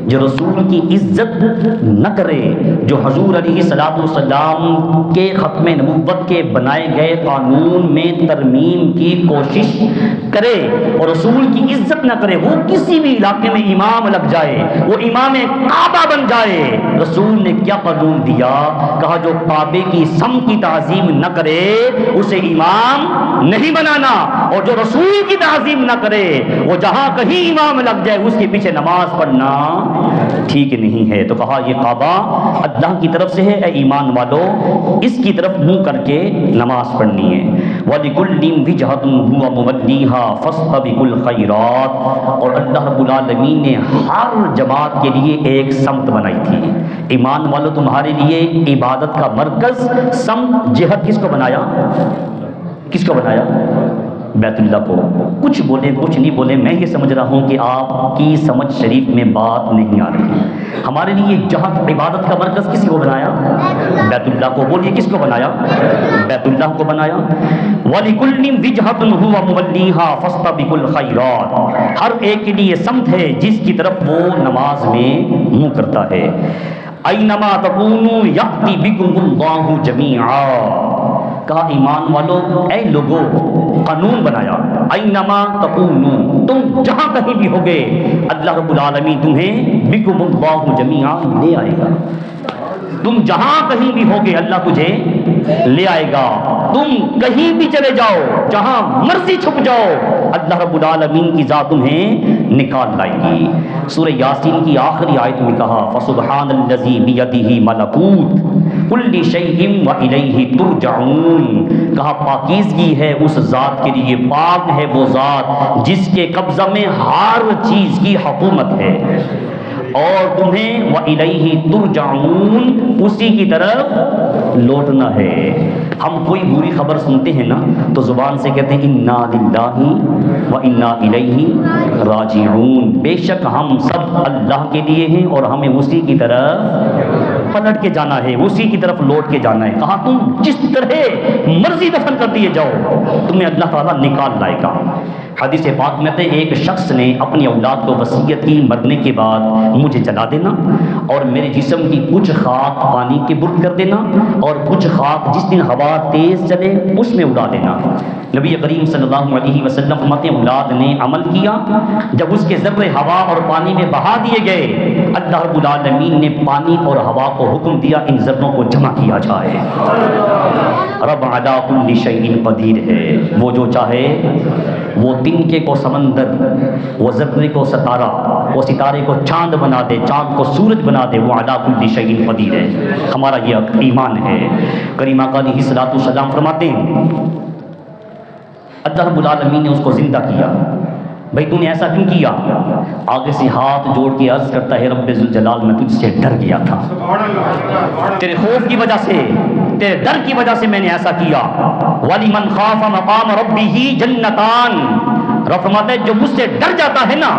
جو رسول کی عزت نہ کرے، جو حضور علیہ السلام کے ختم نبوت کے بنائے گئے قانون میں ترمیم کی کوشش کرے اور رسول کی عزت نہ کرے، وہ کسی بھی علاقے میں امام لگ جائے، وہ امام کعبہ بن جائے. رسول نے کیا قانون دیا؟ کہا جو کعبے کی سمت کی تعظیم نہ کرے اسے امام نہیں بنانا، اور جو رسول کی تعظیم نہ کرے وہ جہاں کہیں امام لگ جائے اس کے پیچھے نماز پڑھنا ٹھیک نہیں ہے. تو کہا یہ کعبہ اللہ کی طرف سے ہے، اے ایمان والو اس کی طرف منہ کر کے نماز پڑھنی ہے. وَلِكُلٍّ وِجْهَةٌ هُوَ مُوَلِّيهَا فَاسْتَبِقُوا الْخَيْرَاتِ. اور اللہ رب العالمین نے ہر جماعت کے لیے ایک سمت بنائی تھی. ایمان والو تمہارے لیے عبادت کا مرکز سمت جہت کس کو بنایا؟ کس کو بنایا؟ بیت اللہ کو. کچھ بولے کچھ نہیں بولے، میں یہ سمجھ رہا ہوں کہ آپ کی سمجھ شریف میں بات نہیں آ رہی. ہمارے لیے جہت عبادت کا مرکز کسی کو بنایا؟ بیت اللہ کو. بولیے کس کو بنایا؟ بیت اللہ کو بنایا. وَلِكُلٍّ وِجْهَةٌ هُوَ مُوَلِّيهَا فَاسْتَبِقُوا الْخَيْرَاتِ. ہر ایک کے لیے سمت ہے جس کی طرف وہ نماز میں منہ کرتا ہے. اَيْنَمَا تَكُونُوا يَأْتِ بِكُمُ اللَّهُ جَمِيعًا. کہا ایمان والو اے لوگو قانون بنایا اینما تکونوا، تم جہاں کہیں بھی ہوگے اللہ رب العالمین تمہیں بکم اللہ جمیعا لے آئے گا. تم جہاں کہیں بھی ہوگے اللہ تجھے لے آئے گا. تم کہیں بھی چلے جاؤ، جہاں مرضی چھپ جاؤ، اللہ رب العالمین کی ذات تمہیں نکال لائے گی. سورہ یاسین کی آخری آیت میں کہا فسبحان الذی بیدہ ملکوت کل شیء والیہ ترجعون. کہا پاکیزگی ہے اس ذات کے لیے، پاک ہے وہ ذات جس کے قبضہ میں ہر چیز کی حکومت ہے، اور تمہیں وَإِلَيْهِ تُرْجَعُونَ اسی کی طرف لوٹنا ہے. ہم کوئی بری خبر سنتے ہیں نا تو زبان سے کہتے ہیں انا للہ و انا الیہ راجعون، بے شک ہم سب اللہ کے لیے ہیں اور ہمیں اسی کی طرف پلٹ کے جانا ہے، اسی کی طرف لوٹ کے جانا ہے۔ کہا تم جس طرح مرضی دفن کر دیے جاؤ، تمہیں اللہ تعالیٰ نکال لائے گا۔ حدیث پاک میں ایک شخص نے اپنی اولاد کو وصیت کی مرنے کے بعد مجھے جلا دینا اور میرے جسم کی کچھ خاک پانی کے برد کر دینا اور کچھ خاک جس دن ہوا تیز چلے اس میں اڑا دینا۔ نبی کریم صلی اللہ علیہ وسلم فرماتے ہیں اولاد نے عمل کیا، جب اس کے ذرے ہوا اور پانی میں بہا دیے گئے، اللہ رب العالمین نے پانی اور ہوا کو حکم دیا ان ذروں کو جمع کیا جائے۔ رب علی کل شیء قدیر ہے، وہ جو چاہے وہ تنکے کو سمندر، وہ ذرے کو ستارہ، وہ ستارے کو چاند بنا دے، چاند کو سورج بنا دے، وہ علی کل شیء قدیر ہے۔ ہمارا یہ ایمان ہے۔ کریم آقا علیہ الصلوۃ والسلام فرماتے ہیں اللہ رب العالمین نے اس کو زندہ کیا، بھئی تو نے ایسا کیوں کیا؟ آگے سے ہاتھ جوڑ کے عرض کرتا ہے رب ذوالجلال میں تجھ سے ڈر گیا تھا، تیرے خوف کی وجہ سے، تیرے ڈر کی وجہ سے میں نے ایسا کیا۔ وَلِمَنْ خَافَ مَقَامَ رَبِّهِ جَنَّتَانِ، رب فرماتا ہے جو مجھ سے ڈر جاتا ہے نا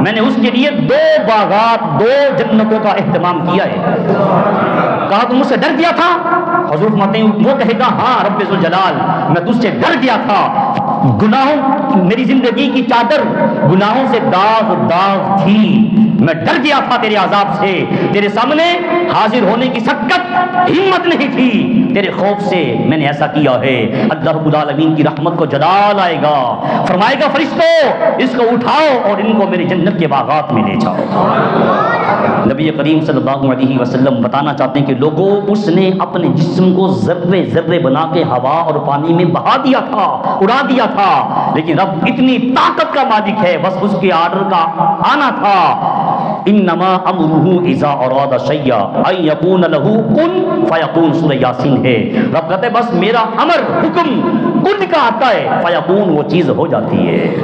میں نے اس کے لیے 2 باغات، 2 جنتوں کا اہتمام کیا ہے۔ کہا تم مجھ سے ڈر گیا تھا؟ حضور فرماتے ہیں وہ کہے گا ہاں رب ذوالجلال میں تجھ سے ڈر گیا تھا، گناہوں میری زندگی کی چادر گناہوں سے داغ داغ تھی، میں ڈر گیا تھا تیرے عذاب سے، تیرے سامنے حاضر ہونے کی سکت ہمت نہیں تھی، تیرے خوف سے میں نے ایسا کیا ہے۔ اللہ رب العالمین کی رحمت کو جلال آئے گا، فرمائے گا فرشتوں اس کو اٹھاؤ اور ان کو میرے جنت کے باغات میں لے جاؤ۔ نبی کریم صلی اللہ علیہ وسلم بتانا چاہتے ہیں کہ لوگوں اس نے اپنے جسم کو ذرے ذرے بنا کے ہوا اور پانی میں بہا دیا تھا، اڑا دیا تھا، لیکن رب اتنی طاقت کا مالک ہے، بس اس کے آرڈر کا آنا تھا۔ انما امرہ اذا اراد شیئا ان یکون لہ کن فیکون، سورہ یاسین ہے۔ رب کہتے ہیں بس میرا امر حکم کن کا آتا ہے فیکون، وہ چیز ہو جاتی ہے۔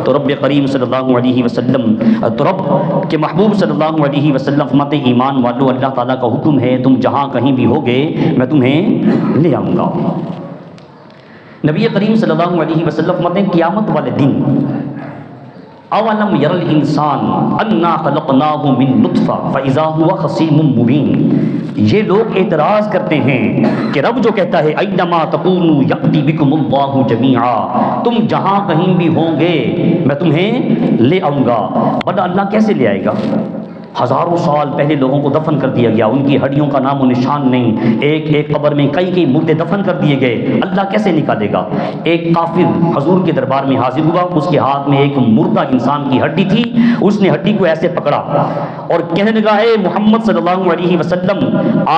تو رب کریم صلی اللہ علیہ وسلم، تو رب کے محبوب صلی اللہ علیہ وسلم فرماتے ہیں ایمان والو اللہ تعالیٰ کا حکم ہے تم جہاں کہیں بھی ہوگے میں تمہیں لے آؤں گا۔ نبی کریم صلی اللہ علیہ وسلم فرماتے ہیں قیامت والے دن اولم یر الانسان انا خلقناہ من نطفہ فاذا هو خصیم مبین، یہ لوگ اعتراض کرتے ہیں کہ رب جو کہتا ہے اینما تکونوا یأتی بکم اللہ جمیعا، تم جہاں کہیں بھی ہوں گے میں تمہیں لے آؤں گا، بٹ اللہ کیسے لے آئے گا؟ ہزاروں سال پہلے لوگوں کو دفن کر دیا گیا، ان کی ہڈیوں کا نام و نشان نہیں، ایک ایک قبر میں کئی مردے دفن کر دیے گئے، اللہ کیسے نکالے گا؟ ایک کافر حضور کے دربار میں حاضر ہوا، اس کے ہاتھ میں ایک مردہ انسان کی ہڈی تھی، اس نے ہڈی کو ایسے پکڑا اور کہنے لگا ہے محمد صلی اللہ علیہ وسلم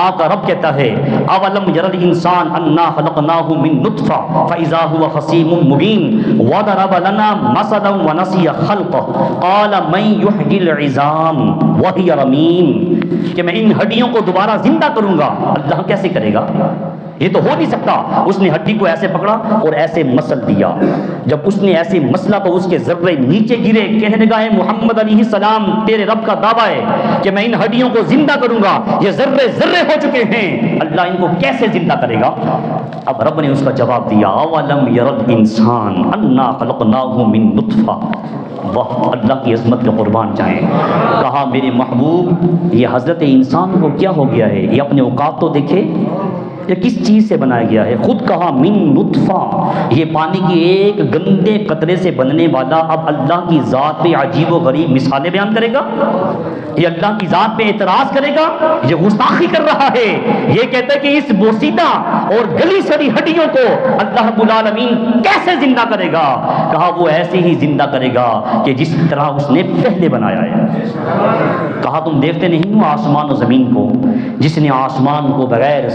آقا رب کہتا ہے اولم یر الانسان انا خلقناہ من نطفہ فاذا هو خصیم مبین وضرب لنا مثلا ونسی خلقہ قال من یحیی العظام وہی رمیم، کہ میں ان ہڈیوں کو دوبارہ زندہ کروں گا، اللہ کیسے کرے گا؟ یہ تو ہو نہیں سکتا۔ اس نے ہڈی کو ایسے پکڑا اور ایسے مسل دیا، جب اس نے ایسے مسلا تو اس کے ذرے نیچے گرے، کہنے لگا ہے محمد علیہ السلام تیرے رب کا دعویٰ ہے کہ میں ان ہڈیوں کو زندہ کروں گا، یہ ذرے ذرے ہو چکے ہیں، اللہ ان کو کیسے زندہ کرے گا؟ اب رب نے اس کا جواب دیا اولم یر الانسان انا خلقناہ من نطفہ، واہ اللہ کی عظمت کے قربان جائیں۔ کہا میرے محبوب یہ حضرت انسان کو کیا ہو گیا ہے، یہ اپنے اوقات تو دیکھے، یہ کس چیز سے بنایا گیا ہے؟ خود کہا من نطفہ، یہ پانی کی ایک گندے قطرے سے بننے والا اب اللہ کی ذات پہ عجیب و غریب مثالیں بیان کرے گا؟ یہ اللہ کی ذات پہ اعتراض کرے گا؟ یہ گستاخی کر رہا ہے، یہ کہتا ہے کہ اس بوسیدہ اور گلی سڑی ہڈیوں کو اللہ رب العالمین کیسے زندہ کرے گا؟ کہا وہ ایسے ہی زندہ کرے گا کہ جس طرح اس نے پہلے بنایا ہے۔ کہا تم دیکھتے نہیں ہو آسمان و زمین کو، جس نے آسمان کو بغیر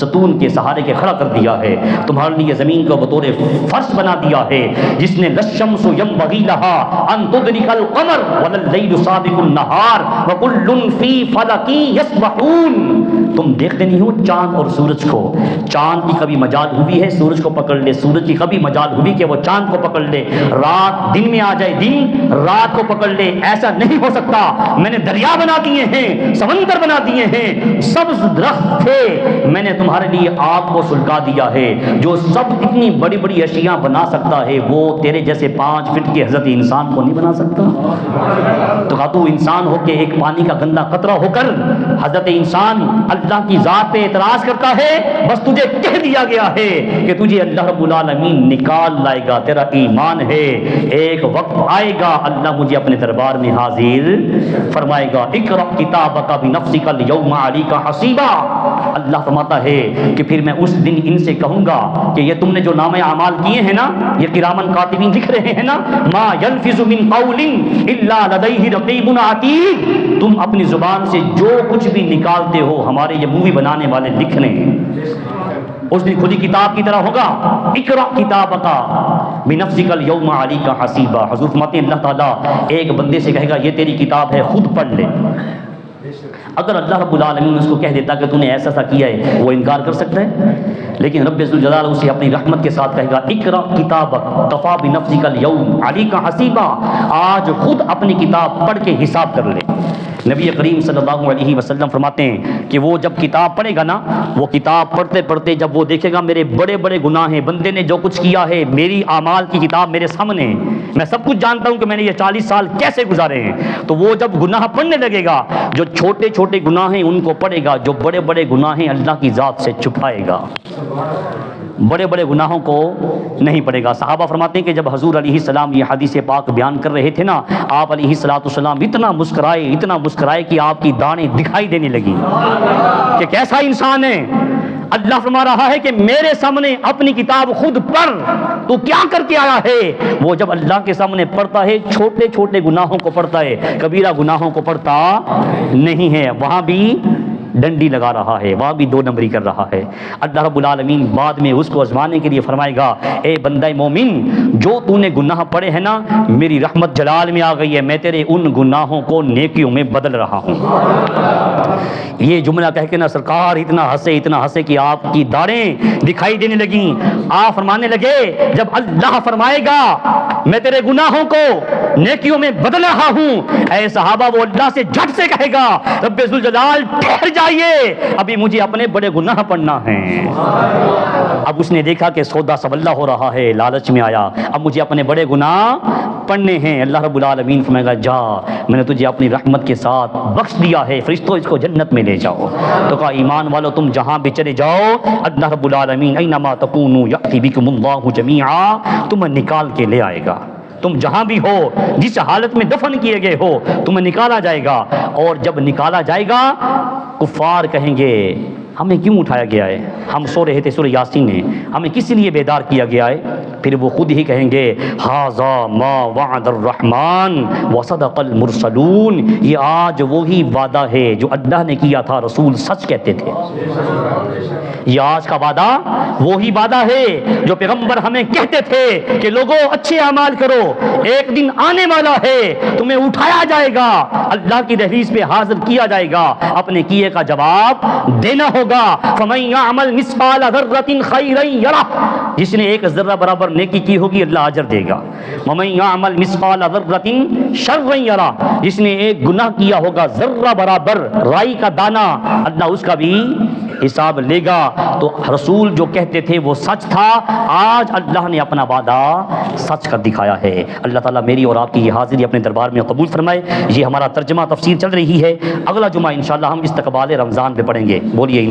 ستون کے سہارے کے کھڑا کر دیا ہے، تمہارے لیے زمین کو بطور فرش بنا دیا ہے، جس نے للشمس ینبغی لہا ان تدرک القمر ولللیل سابق النہار وکل فی فلک یسبحون، تم دیکھتے نہیں ہو چاند اور سورج کو؟ چاند کی کبھی مجال ہوئی ہے سورج کو پکڑ لے، سورج کی کبھی مجال ہوئی کہ وہ چاند کو پکڑ لے، رات دن میں آ جائے دن رات کو پکڑ لے، ایسا نہیں ہو سکتا۔ میں نے دریا بنا دیے ہیں، سمندر بنا دیے ہیں، سبز درخت تھے، میں نے تمہارے لیے آگ کو سلگا دیا ہے۔ جو سب اتنی بڑی بڑی اشیاء بنا سکتا ہے وہ تیرے جیسے 5 فٹ کے حضرت انسان کو نہیں بنا سکتا؟ تو کہا تو انسان ہو کے ایک پانی کا گندا قطرہ ہو کر حضرت انسان اللہ کی ذات پہ اعتراض کرتا ہے؟ بس تجھے کہہ دیا گیا ہے کہ تجھے اللہ رب العالمین نکال لائے گا، تیرا ایمان ہے ایک وقت آئے گا اللہ مجھے اپنے دربار میں حاضر فرمائے گا۔ اقرأ کتابک بنفسک اليوم علیک حسیبا، اللہ فرماتا ہے کہ پھر میں اس دن ان سے کہوں گا کہ یہ تم نے جو نامہ اعمال کیے ہیں نا، یہ کرامن کاتبین لکھ رہے ہیں نا، ما یلفظ من قول الا لدیہ رقیب عتید، تم اپنی زبان سے جو کچھ بھی نکالتے ہو ہمارے یہ مووی بنانے والے لکھ رہے ہیں۔ اس دن کھلی کتاب کی طرح ہوگا۔ اقرأ کتابک بنفسک اليوم علیک حسیبا، حضور فرماتے ہیں اللہ تعالیٰ ایک بندے سے کہے گا یہ تیری کتاب ہے خود پڑھ لے۔ اگر اللہ رب العالمین اس کو کہہ دیتا کہ تو نے ایسا سا کیا ہے، وہ انکار کر سکتا ہے؟ لیکن رب ذوالجلال اسے اپنی رحمت کے ساتھ کہے گا اقرأ کتابک کفی بنفسک اليوم علیک حسیبا، آج خود اپنی کتاب پڑھ کے حساب کر لے۔ نبی کریم صلی اللہ علیہ وسلم فرماتے ہیں کہ وہ جب کتاب پڑھے گا نا، وہ کتاب پڑھتے پڑھتے جب وہ دیکھے گا میرے بڑے بڑے گناہ ہیں، بندے نے جو کچھ کیا ہے، میری اعمال کی کتاب میرے سامنے ہے، میں سب کچھ جانتا ہوں کہ میں نے یہ 40 سال کیسے گزارے ہیں، تو وہ جب گناہ پڑھنے لگے گا، جو چھوٹے چھوٹے گناہ ہیں ان کو پڑھے گا، جو بڑے بڑے گناہ ہیں اللہ کی ذات سے چھپائے گا، بڑے بڑے گناہوں کو نہیں پڑے گا۔ صحابہ فرماتے ہیں کہ جب حضور علیہ السلام یہ حدیث پاک بیان کر رہے تھے نا، آپ علیہ السلام اتنا مسکرائے کہ آپ کی داڑھیں دکھائی دینے لگی کہ کیسا انسان ہے۔ اللہ فرما رہا ہے کہ میرے سامنے اپنی کتاب خود پڑھ، تو کیا کر کے آیا ہے؟ وہ جب اللہ کے سامنے پڑھتا ہے چھوٹے چھوٹے گناہوں کو پڑھتا ہے، کبیرہ گناہوں کو پڑھتا نہیں ہے، وہاں بھی ڈنڈی لگا رہا ہے، وہاں بھی 2 نمبری کر رہا ہے۔ اللہ رب العالمین بعد میں اس کو آزمانے کے لیے فرمائے گا اے بندہ مومن، جو تو نے گناہ پڑے ہیں نا، میری رحمت جلال میں آ گئی ہے، میں تیرے ان گناہوں کو نیکیوں میں بدل رہا ہوں۔ یہ جملہ کہہ کے نا سرکار اتنا ہنسے کہ آپ کی داڑھیں دکھائی دینے لگیں۔ آپ فرمانے لگے جب اللہ فرمائے گا میں تیرے گناہوں کو نیکیوں میں بدل رہا ہوں، اے صحابہ وہ اللہ سے جھٹ سے کہے گا رب ذوالجلال ٹھہر جائیے، ابھی مجھے اپنے بڑے گناہ پڑھنا ہیں۔ اب اس نے دیکھا کہ سودا سولا ہو رہا ہے، لالچ میں آیا، اب مجھے اپنے بڑے گناہ پڑھنے ہیں۔ اللہ رب العالمین فرمائے گا جا، میں نے تجھے اپنی رحمت کے ساتھ بخش دیا ہے، فرشتوں اس کو جنت میں لے جاؤ۔ تو کہا ایمان والو تم جہاں بھی چلے جاؤ، اللہ رب العالمین اینما تکونوا یأتی بکم اللہ جمیعا، تمہیں نکال کے لے آئے گا۔ تم جہاں بھی ہو، جس حالت میں دفن کیے گئے ہو، تمہیں نکالا جائے گا، اور جب نکالا جائے گا کفار کہیں گے ہمیں کیوں اٹھایا گیا ہے، ہم سو رہے تھے سورہ یاسین میں، ہمیں کس لیے بیدار کیا گیا ہے؟ پھر وہ خود ہی کہیں گے ھذا ما وعد الرحمن وصدق المرسلون، یہ آج وہی وعدہ ہے جو اللہ نے کیا تھا، رسول سچ کہتے تھے۔ یہ آج کا وعدہ وہی وعدہ ہے جو پیغمبر ہمیں کہتے تھے کہ لوگوں اچھے اعمال کرو، ایک دن آنے والا ہے تمہیں اٹھایا جائے گا، اللہ کی دہلیز پہ حاضر کیا جائے گا، اپنے کیے کا جواب دینا ہوگا۔ فمن یعمل مثقال ذرۃ خیرا یرہ، جس نے ایک ذرہ برابر نیکی کی ہوگی اللہ اجر دے گا۔ ومن یعمل مثقال ذرۃ شرا یرہ، جس نے ایک گناہ کیا ہوگا ذرہ برابر رائی کا دانہ، اللہ اس کا بھی حساب لے گا۔ تو رسول جو کہتے تھے وہ سچ تھا، آج اللہ نے اپنا وعدہ سچ کر دکھایا ہے۔ اللہ تعالیٰ میری اور آپ کی یہ حاضری اپنے دربار میں قبول فرمائے۔ یہ ہمارا ترجمہ تفسیر چل رہی ہے، اگلا جمعہ انشاءاللہ ہم استقبال رمضان پہ پڑھیں گے، بولیے